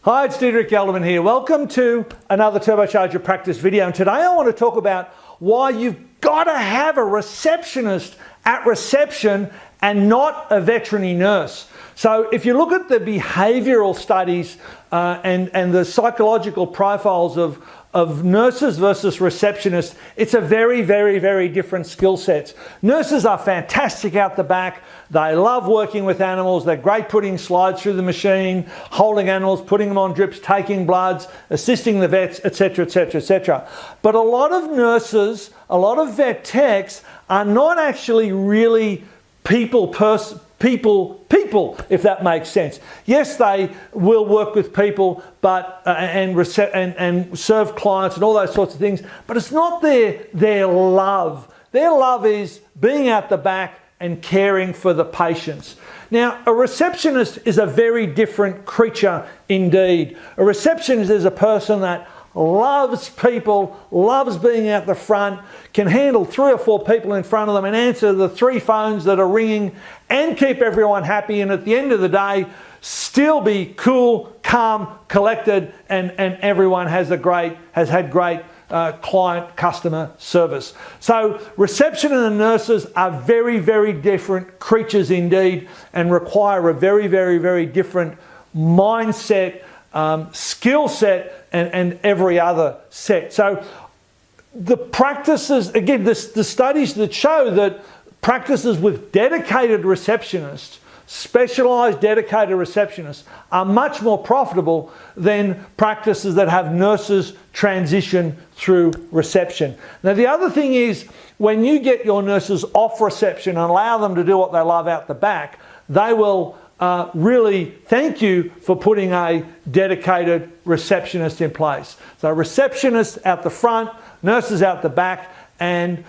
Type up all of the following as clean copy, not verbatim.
Hi, it's Diederik Gelderman here. Welcome to another Turbocharge Your Practice video. And today I want to talk about why you've got to have a receptionist at reception and not a veterinary nurse. So if you look at the behavioral studies and the psychological profiles of nurses versus receptionists, it's a very, very, very different skill sets. Nurses are fantastic out the back. They love working with animals. They're great putting slides through the machine, holding animals, putting them on drips, taking bloods, assisting the vets, etc., etc., etc. But a lot of nurses, a lot of vet techs are not actually really people, if that makes sense. Yes, they will work with people, but and serve clients and all those sorts of things, but it's not their love. Their love is being out the back and caring for the patients. Now, a receptionist is a very different creature indeed. A receptionist is a person that loves people, loves being out the front, can handle 3 or 4 people in front of them and answer the 3 phones that are ringing and keep everyone happy, and at the end of the day still be cool, calm, collected, and everyone has had great client customer service. So receptionists and nurses are very, very different creatures indeed, and require a very, very, very different mindset, skill set, and every other set. So the practices, again, the studies that show that practices with dedicated receptionists, specialised dedicated receptionists, are much more profitable than practices that have nurses transition through reception. Now, the other thing is, when you get your nurses off reception and allow them to do what they love out the back, they will really thank you for putting a dedicated receptionist in place. So receptionists out the front, nurses out the back, and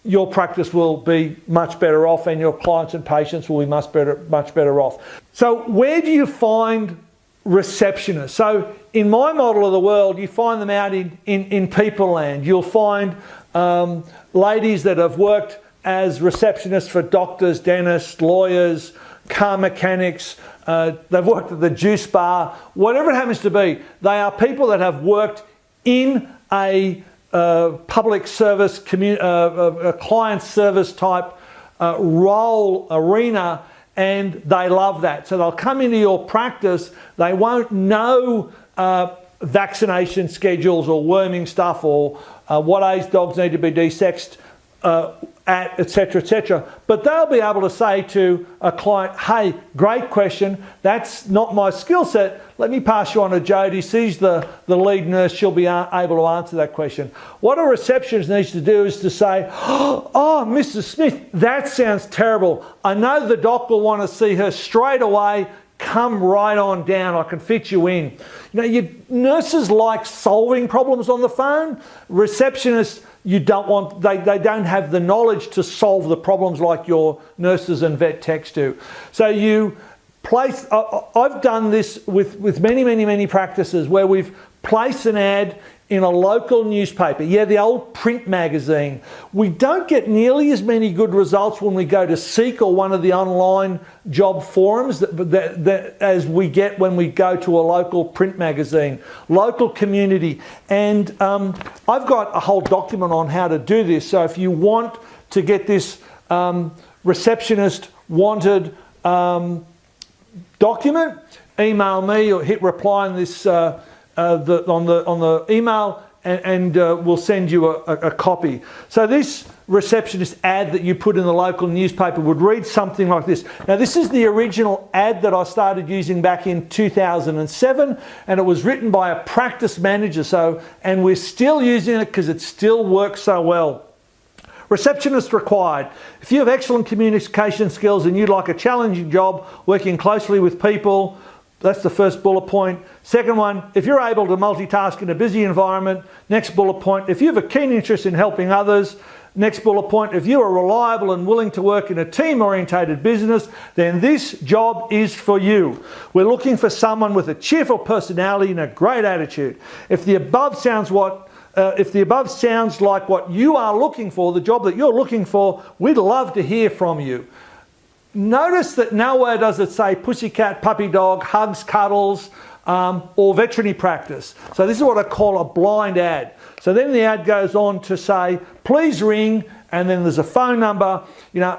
your practice will be much better off, and your clients and patients will be much better off. So where do you find receptionists? So in my model of the world, you find them out in people land. You'll find ladies that have worked as receptionists for doctors, dentists, lawyers, car mechanics, they've worked at the juice bar, whatever it happens to be. They are people that have worked in a public service, a client service type role, arena, and they love that. So they'll come into your practice, they won't know vaccination schedules or worming stuff, or what age dogs need to be desexed at, etc., etc. But they'll be able to say to a client, hey, great question, that's not my skill set, let me pass you on to Jodie, she's the lead nurse, she'll be able to answer that question. What a receptionist needs to do is to say, oh, Mrs. Smith, that sounds terrible. I know the doc will want to see her straight away. Come right on down, I can fit you in. You know, nurses like solving problems on the phone. Receptionists, you don't want, they don't have the knowledge to solve the problems like your nurses and vet techs do. So you place, I've done this with many practices where we've placed an ad in a local newspaper, the old print magazine. We don't get nearly as many good results when we go to Seek or one of the online job forums as we get when we go to a local print magazine, local community. And I've got a whole document on how to do this. So if you want to get this receptionist wanted document, email me or hit reply on this on the email, and we'll send you a copy. So this receptionist ad that you put in the local newspaper would read something like this. Now, this is the original ad that I started using back in 2007, and it was written by a practice manager, and we're still using it because it still works so well. Receptionist required. If you have excellent communication skills and you'd like a challenging job working closely with people, that's the first bullet point. Second one, if you're able to multitask in a busy environment. Next bullet point, if you have a keen interest in helping others. Next bullet point, if you are reliable and willing to work in a team-orientated business, then this job is for you. We're looking for someone with a cheerful personality and a great attitude. If the above sounds like what you are looking for, the job that you're looking for, we'd love to hear from you. Notice that nowhere does it say pussycat, puppy dog, hugs, cuddles, or veterinary practice. So this is what I call a blind ad. So then the ad goes on to say, please ring, and then there's a phone number,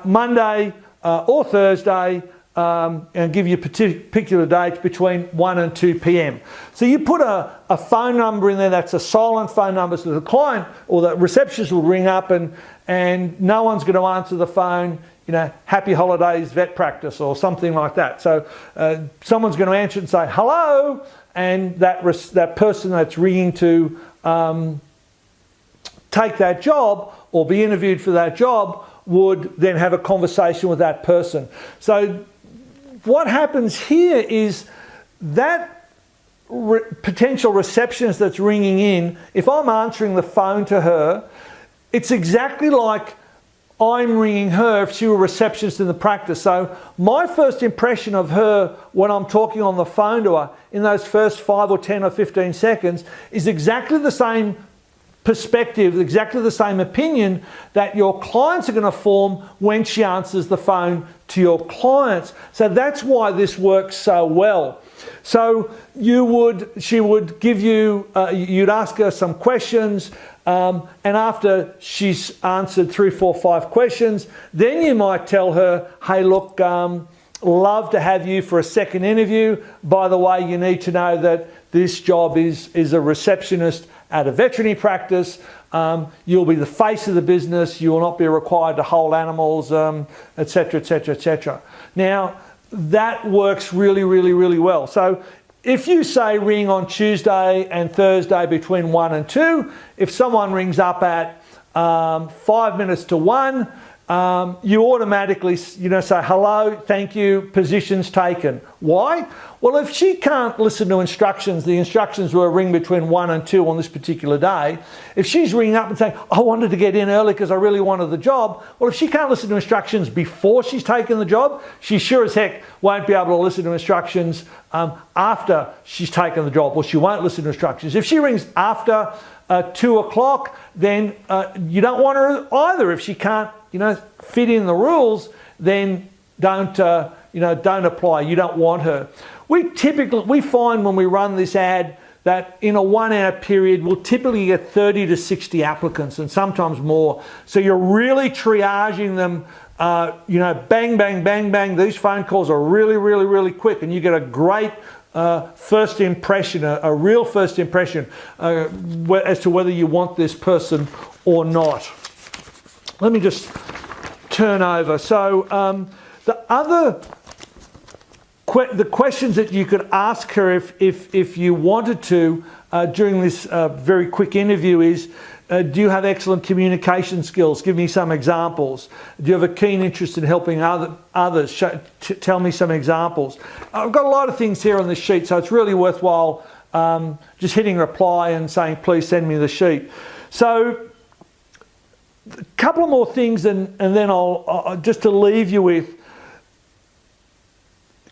Monday or Thursday, and give you particular dates between 1 and 2 p.m. So you put a phone number in there that's a silent phone number, so the client or the receptionist will ring up and no one's going to answer the phone, happy holidays vet practice or something like that. So someone's going to answer and say, hello, and that person that's ringing to take that job or be interviewed for that job would then have a conversation with that person. So what happens here is that potential receptionist that's ringing in, if I'm answering the phone to her, it's exactly like I'm ringing her if she were a receptionist in the practice. So my first impression of her when I'm talking on the phone to her in those first 5 or 10 or 15 seconds is exactly the same perspective, exactly the same opinion that your clients are going to form when she answers the phone to your clients. So that's why this works so well. So she would give you, you'd ask her some questions, and after she's answered 3, 4, 5 questions, then you might tell her, hey, look, love to have you for a second interview. By the way, you need to know that this job is a receptionist at a veterinary practice. You'll be the face of the business. You will not be required to hold animals, etc., etc., etc. Now, that works really, really, really well. So if you say ring on Tuesday and Thursday between 1 and 2, if someone rings up at 5 minutes to 1, you automatically say hello, thank you, positions taken. Why? Well, if she can't listen to instructions, the instructions were ring between 1 and 2 on this particular day. If she's ringing up and saying, I wanted to get in early because I really wanted the job, well, if she can't listen to instructions before she's taken the job, she sure as heck won't be able to listen to instructions after she's taken the job, or she won't listen to instructions. If she rings after 2 o'clock, then you don't want her either. If she can't fit in the rules, then don't apply. You don't want her. We find when we run this ad that in a 1 hour period, we'll typically get 30 to 60 applicants and sometimes more. So you're really triaging them, bang, bang, bang, bang. These phone calls are really, really, really quick, and you get a great first impression, a real first impression as to whether you want this person or not. Let me just turn over. So the questions that you could ask her if you wanted to during this very quick interview is, do you have excellent communication skills? Give me some examples. Do you have a keen interest in helping others? Tell me some examples. I've got a lot of things here on this sheet, so it's really worthwhile just hitting reply and saying, please send me the sheet. So a couple of more things, and then I'll just to leave you with,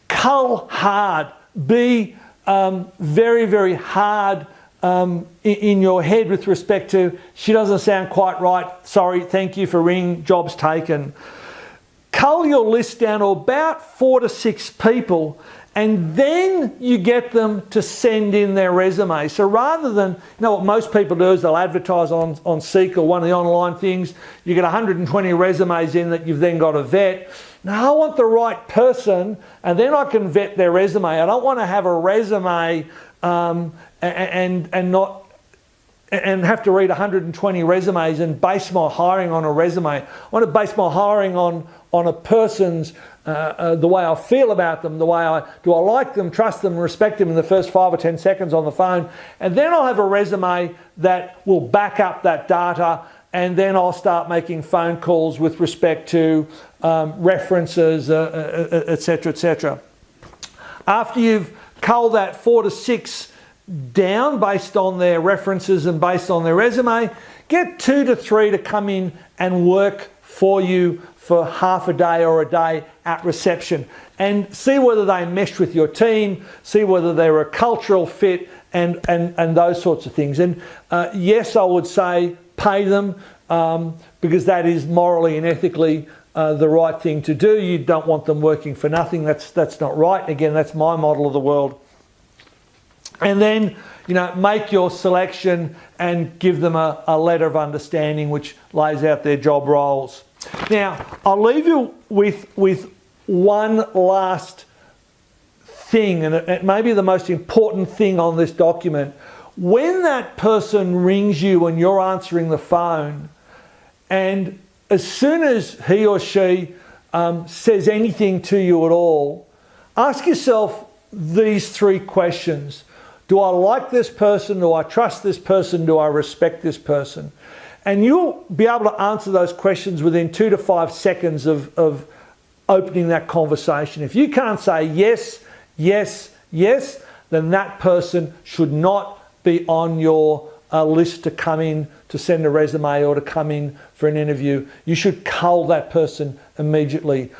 cull hard. Be very, very hard in your head with respect to, she doesn't sound quite right, sorry, thank you for ringing, job's taken. Cull your list down to about 4 to 6 people, and then you get them to send in their resume. So rather than, what most people do is they'll advertise on Seek or one of the online things, you get 120 resumes in that you've then got to vet. Now I want the right person, and then I can vet their resume. I don't want to have a resume and have to read 120 resumes and base my hiring on a resume. I want to base my hiring on a person's, the way I feel about them, do I like them, trust them, respect them in the first 5 or 10 seconds on the phone. And then I'll have a resume that will back up that data, and then I'll start making phone calls with respect to references, etc., etc. After you've culled that 4 to 6 down based on their references and based on their resume, get 2 to 3 to come in and work for you for half a day or a day at reception, and see whether they mesh with your team, see whether they're a cultural fit, and those sorts of things. And yes, I would say pay them because that is morally and ethically the right thing to do. You don't want them working for nothing. That's not right. Again, that's my model of the world. And then, make your selection and give them a letter of understanding which lays out their job roles. Now, I'll leave you with one last thing, and it may be the most important thing on this document. When that person rings you and you're answering the phone, and as soon as he or she says anything to you at all, ask yourself these 3 questions. Do I like this person? Do I trust this person? Do I respect this person? And you'll be able to answer those questions within 2 to 5 seconds of opening that conversation. If you can't say yes, yes, yes, then that person should not be on your list to come in to send a resume or to come in for an interview. You should cull that person immediately.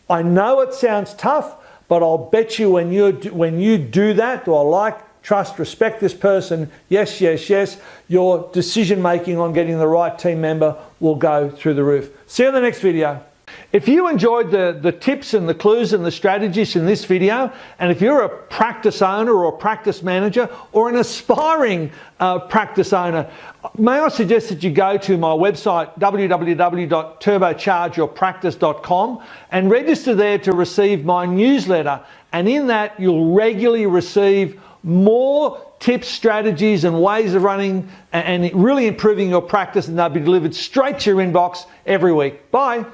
I know it sounds tough, but I'll bet you when you do that, do I like, trust, respect this person, yes, yes, yes, your decision making on getting the right team member will go through the roof. See you in the next video. If you enjoyed the tips and the clues and the strategies in this video, and if you're a practice owner or a practice manager or an aspiring practice owner, may I suggest that you go to my website, www.turbochargeyourpractice.com, and register there to receive my newsletter. And in that, you'll regularly receive more tips, strategies and ways of running and really improving your practice, and they'll be delivered straight to your inbox every week. Bye.